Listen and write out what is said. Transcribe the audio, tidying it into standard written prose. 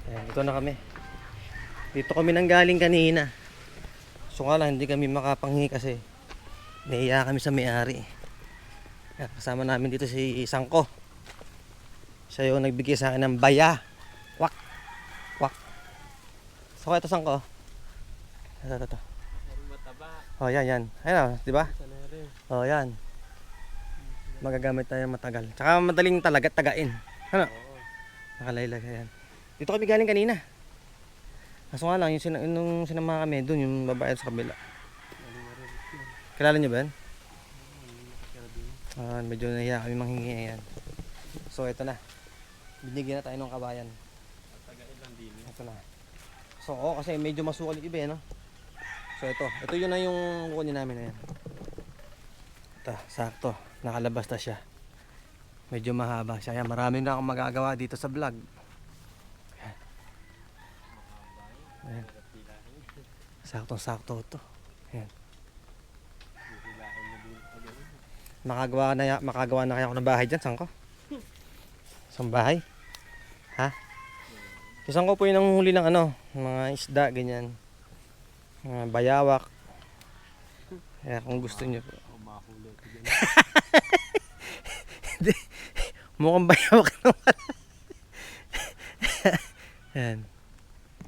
Ayan, dito na kami. Dito kami nanggaling kanina. So nga lang, hindi kami makapanghingi kasi nahiya kami sa may-ari. Ayan, kasama namin dito si Sangko. Siya yung nagbigay sa akin ng baya. Wak! Wak! So ito Sangko. Ito. Oh, yan. Ayun, di ba? Oh, yan. Magagamit tayo matagal. Tsaka madaling tagain. Ano? Nakalaylag yan. Dito kami galing kanina. Kaso nga lang, yung sinama kami doon, yung babae sa kabila. Kilala niyo ba yan? Medyo nahiya kami manghingi yan. So ito na. Binigyan na tayo ng kabayan. Ito na. So kasi medyo masukal yung iba no? So ito yun na yung kunin namin na yan. Ito, sakto. Nakalabas na siya. Medyo mahaba siya. Ayan, marami na akong magagawa dito sa vlog. Ayan. Saktong-sakto ito. Ayan. Makagawa na kaya ako ng bahay dyan. Saan ko? Saan bahay? Ha? Isang ko po yung nanghuli ng mga isda, ganyan. Mga bayawak. Kaya kung gusto nyo po. Mukhang bayawak naman.